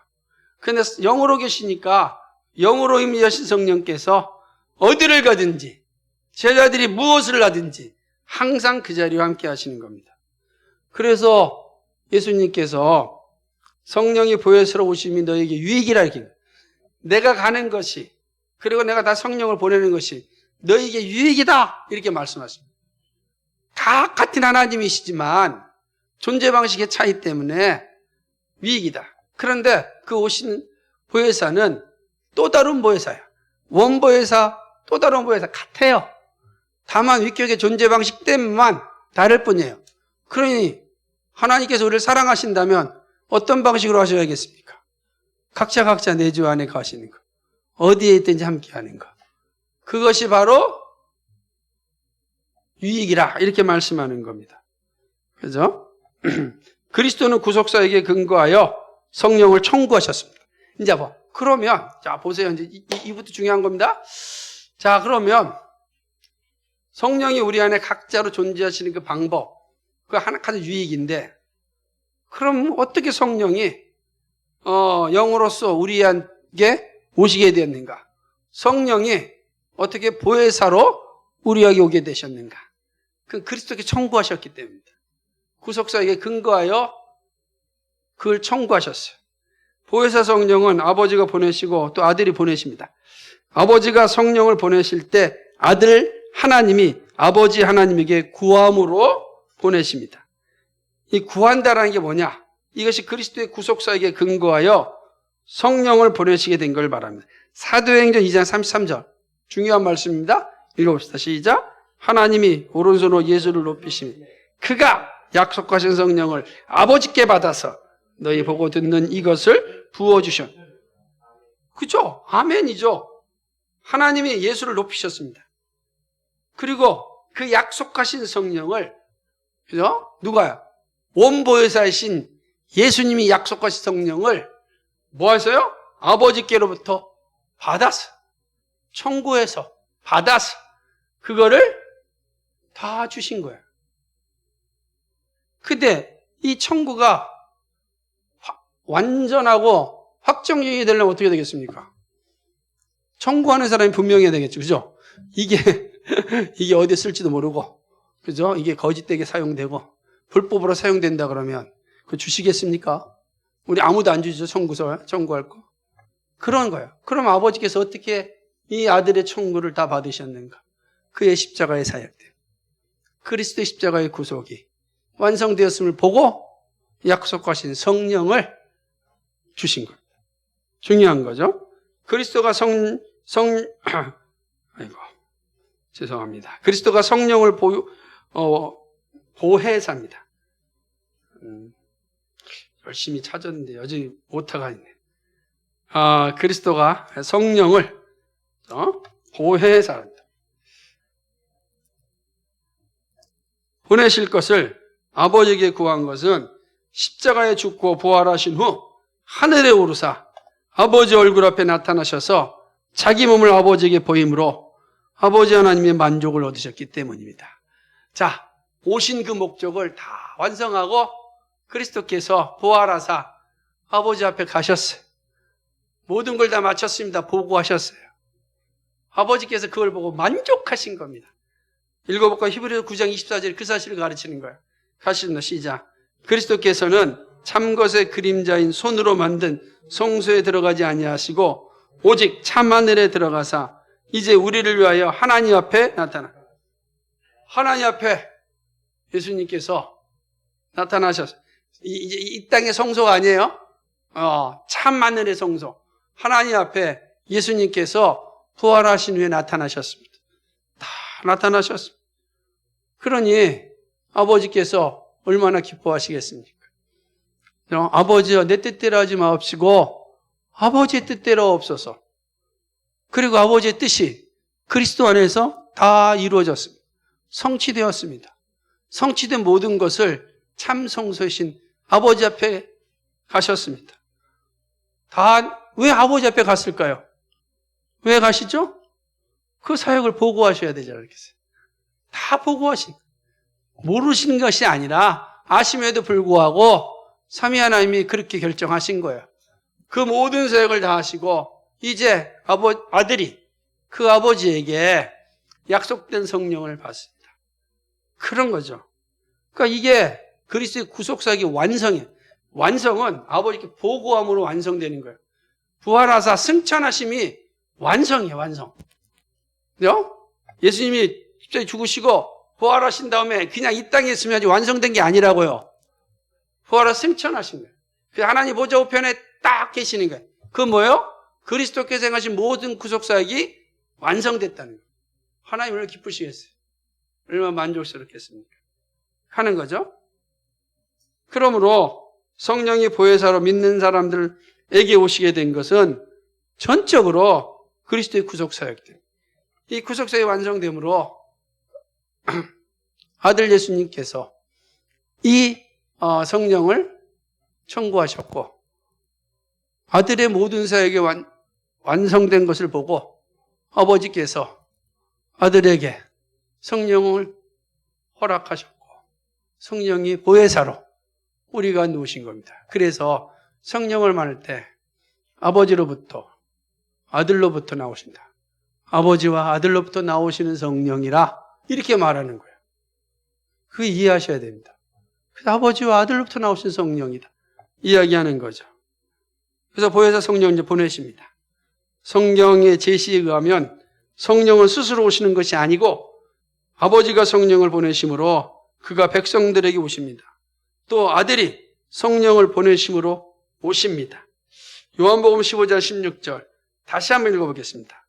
그런데 영으로 계시니까 영으로 임하신 성령께서 어디를 가든지 제자들이 무엇을 하든지 항상 그 자리와 함께 하시는 겁니다. 그래서 예수님께서 성령이 보혜사로 오심이 너에게 유익이라 이렇게, 내가 가는 것이, 그리고 내가 다 성령을 보내는 것이 너에게 유익이다 이렇게 말씀하십니다. 다 같은 하나님이시지만 존재 방식의 차이 때문에 유익이다. 그런데 그 오신 보혜사는 또 다른 보혜사야. 원보혜사, 또 다른 보혜사 같아요. 다만 위격의 존재 방식 때문만 다를 뿐이에요. 그러니 하나님께서 우리를 사랑하신다면 어떤 방식으로 하셔야겠습니까? 각자 내주 안에 가시는 것, 어디에 있든지 함께 하는 것, 그것이 바로 유익이라 이렇게 말씀하는 겁니다. 그죠? 그리스도는 구속사에게 근거하여 성령을 청구하셨습니다. 이제 그러면 자 보세요. 이제 이부터 중요한 겁니다. 자 그러면 성령이 우리 안에 각자로 존재하시는 그 방법, 그 하나까지 유익인데, 그럼 어떻게 성령이 영으로서 우리에게 오시게 되었는가? 성령이 어떻게 보혜사로 우리에게 오게 되셨는가? 그 그리스도께 청구하셨기 때문입니다. 구속사에게 근거하여 그걸 청구하셨어요. 보혜사 성령은 아버지가 보내시고 또 아들이 보내십니다. 아버지가 성령을 보내실 때 아들 하나님이 아버지 하나님에게 구함으로 보내십니다. 이 구한다라는 게 뭐냐? 이것이 그리스도의 구속사에게 근거하여 성령을 보내시게 된 걸 말합니다. 사도행전 2장 33절 중요한 말씀입니다. 읽어봅시다. 시작. 하나님이 오른손으로 예수를 높이시니 그가 약속하신 성령을 아버지께 받아서 너희 보고 듣는 이것을 부어주셨. 그죠? 아멘이죠. 하나님이 예수를 높이셨습니다. 그리고 그 약속하신 성령을, 그죠? 누가요? 원보혜사이신 예수님이 약속하신 성령을 뭐 하세요? 아버지께로부터 받아서, 청구해서 받아서 그거를 다 주신 거예요. 근데 이 청구가 완전하고 확정적이 되려면 어떻게 되겠습니까? 청구하는 사람이 분명해야 되겠죠. 그죠? 이게 어디에 쓸지도 모르고, 그죠? 이게 거짓되게 사용되고, 불법으로 사용된다 그러면, 그거 주시겠습니까? 우리 아무도 안 주죠, 청구할 거. 그런 거예요. 그럼 아버지께서 어떻게 이 아들의 청구를 다 받으셨는가? 그의 십자가의 사역 때문에. 그리스도의 십자가의 구속이 완성되었음을 보고 약속하신 성령을 주신 겁니다. 중요한 거죠. 그리스도가 그리스도가 성령을 보혜사입니다. 열심히 찾았는데 여전히 오타가 있네. 그리스도가 성령을 보혜사입니다. 보내실 것을 아버지에게 구한 것은 십자가에 죽고 부활하신 후 하늘에 오르사 아버지 얼굴 앞에 나타나셔서 자기 몸을 아버지에게 보임으로 아버지 하나님의 만족을 얻으셨기 때문입니다. 자, 오신 그 목적을 다 완성하고 그리스도께서 부활하사 아버지 앞에 가셨어요. 모든 걸 다 마쳤습니다. 보고하셨어요. 아버지께서 그걸 보고 만족하신 겁니다. 읽어볼까요? 히브리서 9장 24절 그 사실을 가르치는 거예요. 가시죠. 시작. 그리스도께서는 참것의 그림자인 손으로 만든 성소에 들어가지 아니하시고 오직 참하늘에 들어가사 이제 우리를 위하여 하나님 앞에 나타나. 하나님 앞에 예수님께서 나타나셨어요. 이제 이 땅의 성소가 아니에요. 참하늘의 성소. 하나님 앞에 예수님께서 부활하신 후에 나타나셨습니다. 다 나타나셨습니다. 그러니 아버지께서 얼마나 기뻐하시겠습니까? 아버지여 내 뜻대로 하지 마옵시고 아버지의 뜻대로 없어서. 그리고 아버지의 뜻이 그리스도 안에서 다 이루어졌습니다. 성취되었습니다. 성취된 모든 것을 참 성소이신 아버지 앞에 가셨습니다. 다 왜 아버지 앞에 갔을까요? 왜 가시죠? 그 사역을 보고하셔야 되지 않겠어요? 다 보고하신, 모르신 것이 아니라 아심에도 불구하고 삼위 하나님이 그렇게 결정하신 거예요. 그 모든 사역을 다 하시고 이제 아들이 그 아버지에게 약속된 성령을 받습니다. 그런 거죠. 그러니까 이게 그리스도의 구속사역의 완성이에요. 완성은 아버지께 보고함으로 완성되는 거예요. 부활하사 승천하심이 완성이에요, 완성. 그죠? 예수님이 십자가에 죽으시고 부활하신 다음에 그냥 이 땅에 있으면 아직 완성된 게 아니라고요. 부활하사 승천하신 거예요. 그 하나님 보좌 우편에 딱 계시는 거예요. 그건 뭐예요? 그리스도께서 행하신 모든 구속사역이 완성됐다는 거예요. 하나님 얼마나 기쁘시겠어요? 얼마나 만족스럽겠습니까? 하는 거죠. 그러므로 성령이 보혜사로 믿는 사람들에게 오시게 된 것은 전적으로 그리스도의 구속사역들. 이 구속사역이 완성됨으로 아들 예수님께서 이 성령을 청구하셨고 아들의 모든 사역이 완성된 것을 보고 아버지께서 아들에게 성령을 허락하셨고 성령이 보혜사로 우리가 놓으신 겁니다. 그래서 성령을 말할 때 아버지로부터 아들로부터 나오신다. 아버지와 아들로부터 나오시는 성령이라 이렇게 말하는 거예요. 그거 이해하셔야 됩니다. 그래서 아버지와 아들로부터 나오신 성령이다. 이야기하는 거죠. 그래서 보혜사 성령을 이제 보내십니다. 성경의 제시에 의하면 성령은 스스로 오시는 것이 아니고 아버지가 성령을 보내심으로 그가 백성들에게 오십니다. 또 아들이 성령을 보내심으로 오십니다. 요한복음 15장 16절 다시 한번 읽어보겠습니다.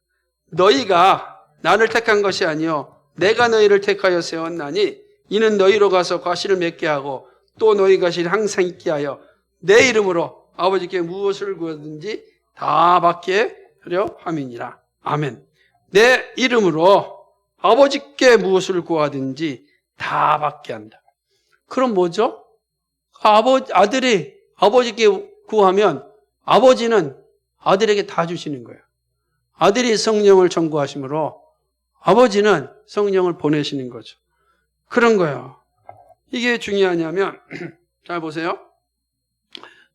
너희가 나를 택한 것이 아니요 내가 너희를 택하여 세웠나니 이는 너희로 가서 과실을 맺게 하고 또 너희 과실이 항상 있게 하여 내 이름으로 아버지께 무엇을 구하든지 다 받게 하려 함이니라. 아멘. 내 이름으로 아버지께 무엇을 구하든지 다 받게 한다. 그럼 뭐죠? 아들이 아버지께 구하면 아버지는 아들에게 다 주시는 거예요. 아들이 성령을 청구하심으로 아버지는 성령을 보내시는 거죠. 그런 거예요. 이게 중요하냐면 잘 보세요.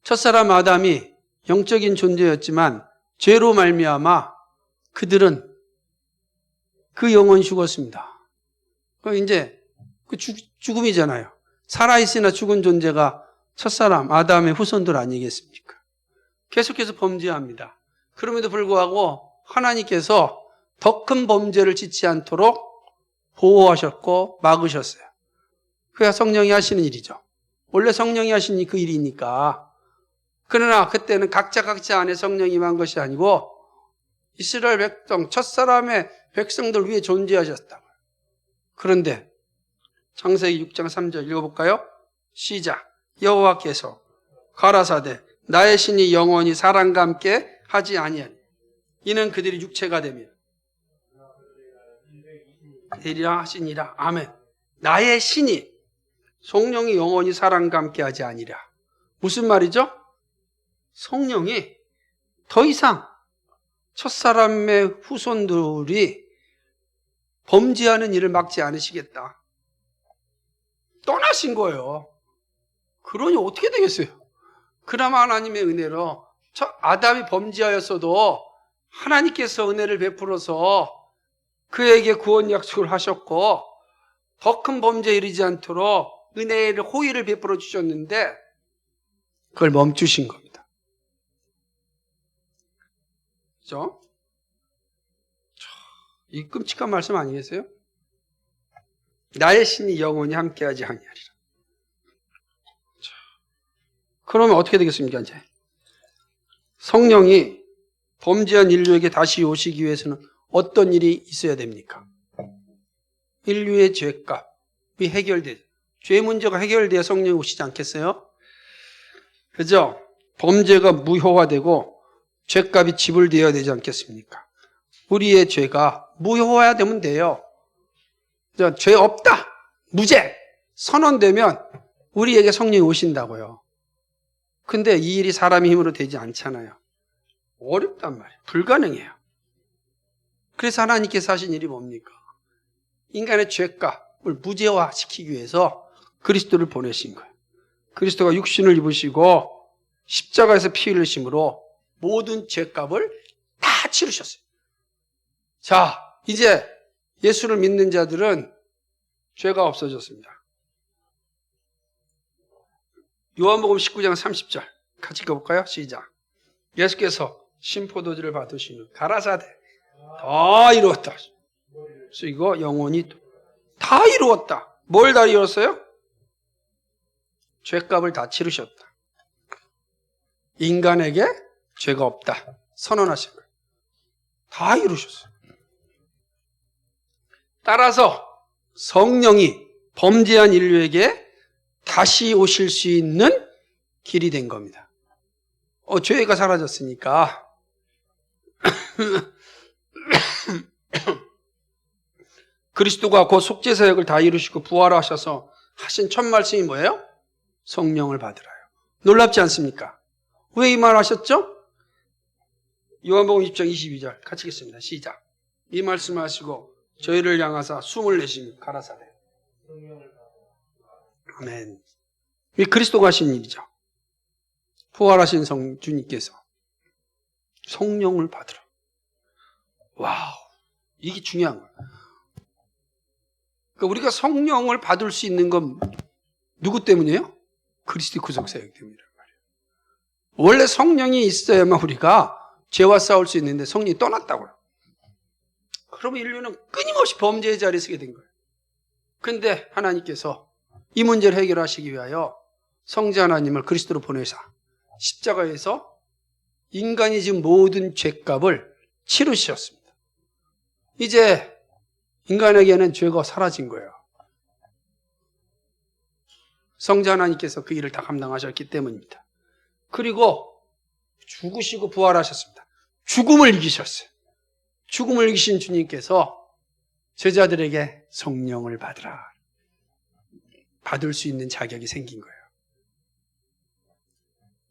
첫사람 아담이 영적인 존재였지만 죄로 말미암아 그들은 그 영혼이 죽었습니다. 이제 그 죽음이잖아요. 살아있으나 죽은 존재가 첫사람 아담의 후손들 아니겠습니까? 계속해서 범죄합니다. 그럼에도 불구하고 하나님께서 더 큰 범죄를 짓지 않도록 보호하셨고 막으셨어요. 그게 성령이 하시는 일이죠. 원래 성령이 하신 그 일이니까. 그러나 그때는 각자 안에 성령이 임한 것이 아니고 이스라엘 백성, 첫사람의 백성들 위에 존재하셨다. 그런데 창세기 6장 3절 읽어볼까요? 시작. 여호와께서 가라사대 나의 신이 영원히 사람과 함께 하지 아니하니 이는 그들이 육체가 되며 되리라 하시니라. 아멘. 나의 신이 성령이 영원히 사람과 함께 하지 아니라. 무슨 말이죠? 성령이 더 이상 첫사람의 후손들이 범죄하는 일을 막지 않으시겠다. 떠나신 거예요. 그러니 어떻게 되겠어요? 그나마 하나님의 은혜로 아담이 범죄하였어도 하나님께서 은혜를 베풀어서 그에게 구원 약속을 하셨고 더 큰 범죄에 이르지 않도록 은혜를 호의를 베풀어 주셨는데 그걸 멈추신 겁니다. 그죠? 이 끔찍한 말씀 아니겠어요? 나의 신이 영원히 함께하지 아니하리라. 그러면 어떻게 되겠습니까? 이제 성령이 범죄한 인류에게 다시 오시기 위해서는 어떤 일이 있어야 됩니까? 인류의 죄값이 해결돼요. 죄 문제가 해결돼야 성령이 오시지 않겠어요? 그죠? 범죄가 무효화되고 죄값이 지불되어야 되지 않겠습니까? 우리의 죄가 무효화되면 돼요. 죄 없다, 무죄 선언되면 우리에게 성령이 오신다고요. 근데 이 일이 사람의 힘으로 되지 않잖아요. 어렵단 말이에요. 불가능해요. 그래서 하나님께서 하신 일이 뭡니까? 인간의 죄값을 무죄화시키기 위해서 그리스도를 보내신 거예요. 그리스도가 육신을 입으시고 십자가에서 피 흘리심으로 모든 죄값을 다 치르셨어요. 자, 이제 예수를 믿는 자들은 죄가 없어졌습니다. 요한복음 19장 30절 같이 읽어볼까요? 시작. 예수께서 신포도주를 받으신 후 가라사대 다 이루었다. 쓰이고 영원히 다 이루었다. 뭘 다 이뤘어요? 죄값을 다 치르셨다. 인간에게 죄가 없다 선언하신 거예요. 다 이루셨어요. 따라서 성령이 범죄한 인류에게 다시 오실 수 있는 길이 된 겁니다. 죄가 사라졌으니까 그리스도가 곧 속죄사역을 다 이루시고 부활하셔서 하신 첫 말씀이 뭐예요? 성령을 받으라요. 놀랍지 않습니까? 왜 이 말 하셨죠? 요한복음 20장 22절 같이 읽겠습니다. 시작. 이 말씀을 하시고 저희를 향하사 숨을 내쉬며 가라사대. 아멘. 이 그리스도가 하신 일이죠. 부활하신 주님께서 성령을 받으라. 와우, 이게 중요한 거예요. 그러니까 우리가 성령을 받을 수 있는 건 누구 때문이에요? 그리스도의 구속사역 때문이란 말이에요. 원래 성령이 있어야만 우리가 죄와 싸울 수 있는데 성령이 떠났다고요. 그러면 인류는 끊임없이 범죄의 자리에 서게 된 거예요. 그런데 하나님께서 이 문제를 해결하시기 위하여 성자 하나님을 그리스도로 보내사 십자가에서 인간이 지금 모든 죄값을 치르셨습니다. 이제 인간에게는 죄가 사라진 거예요. 성자 하나님께서 그 일을 다 감당하셨기 때문입니다. 그리고 죽으시고 부활하셨습니다. 죽음을 이기셨어요. 죽음을 이기신 주님께서 제자들에게 성령을 받으라. 받을 수 있는 자격이 생긴 거예요.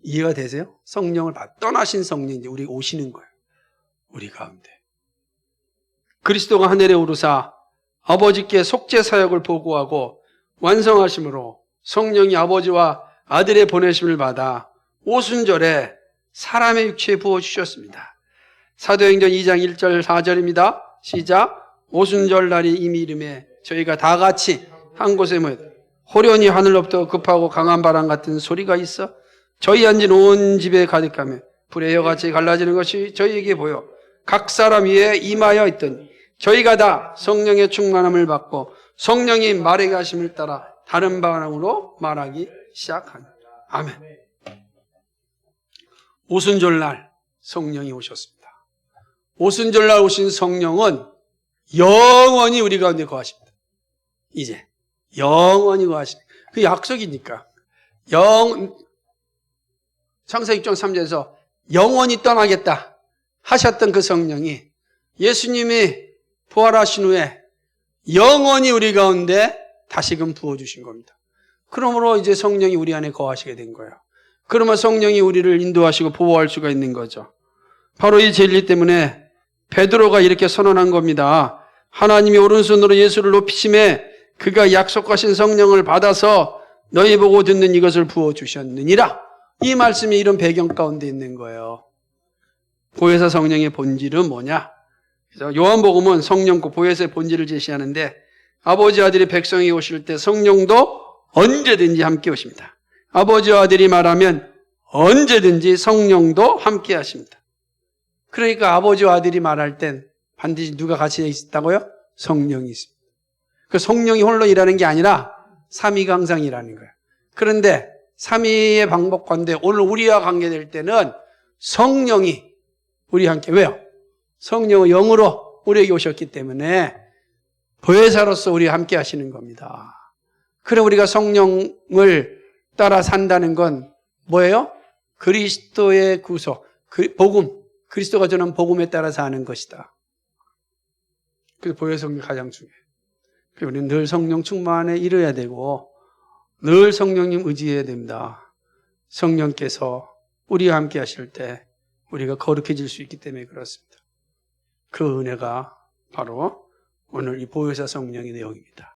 이해가 되세요? 성령을 떠나신 성령이 이제 우리 오시는 거예요. 우리 가운데. 그리스도가 하늘에 오르사 아버지께 속죄 사역을 보고하고 완성하심으로 성령이 아버지와 아들의 보내심을 받아 오순절에 사람의 육체에 부어주셨습니다. 사도행전 2장 1절 4절입니다. 시작. 오순절 날이 이미 이름에 저희가 다 같이 한 곳에 모여 호련히 하늘로부터 급하고 강한 바람 같은 소리가 있어 저희 앉은 온 집에 가득하며 불의 여같이 갈라지는 것이 저희에게 보여 각 사람 위에 임하여 있더니 저희가 다 성령의 충만함을 받고 성령이 말하게 하심을 따라 다른 방언으로 말하기 시작합니다. 아멘. 오순절날 성령이 오셨습니다. 오순절날 오신 성령은 영원히 우리 가운데 거하십니다. 이제 영원히 거하십니다. 그 약속이니까. 창세기 6장 3절에서 영원히 떠나겠다 하셨던 그 성령이 예수님이 부활하신 후에 영원히 우리 가운데 다시금 부어주신 겁니다. 그러므로 이제 성령이 우리 안에 거하시게 된 거예요. 그러면 성령이 우리를 인도하시고 보호할 수가 있는 거죠. 바로 이 진리 때문에 베드로가 이렇게 선언한 겁니다. 하나님이 오른손으로 예수를 높이심에 그가 약속하신 성령을 받아서 너희 보고 듣는 이것을 부어주셨느니라. 이 말씀이 이런 배경 가운데 있는 거예요. 보혜사 성령의 본질은 뭐냐? 그래서 요한복음은 성령과 보혜사의 본질을 제시하는데 아버지 아들이 백성이 오실 때 성령도 언제든지 함께 오십니다. 아버지와 아들이 말하면 언제든지 성령도 함께 하십니다. 그러니까 아버지와 아들이 말할 땐 반드시 누가 같이 있다고요? 성령이 있습니다. 그 성령이 홀로 일하는 게 아니라 삼위가 항상 일하는 거예요. 그런데 삼위의 방법관대 오늘 우리와 관계될 때는 성령이 우리와 함께 왜요? 성령은 영으로 우리에게 오셨기 때문에 보혜사로서 우리와 함께 하시는 겁니다. 그래 우리가 성령을 따라 산다는 건 뭐예요? 그리스도의 구속, 복음, 그리스도가 전한 복음에 따라 사는 것이다. 그래서 보혜성이 가장 중요해요. 우리는 늘 성령 충만에 이르어야 되고 늘 성령님 의지해야 됩니다. 성령께서 우리와 함께 하실 때 우리가 거룩해질 수 있기 때문에 그렇습니다. 그 은혜가 바로 오늘 이 보혜사 성령의 내용입니다.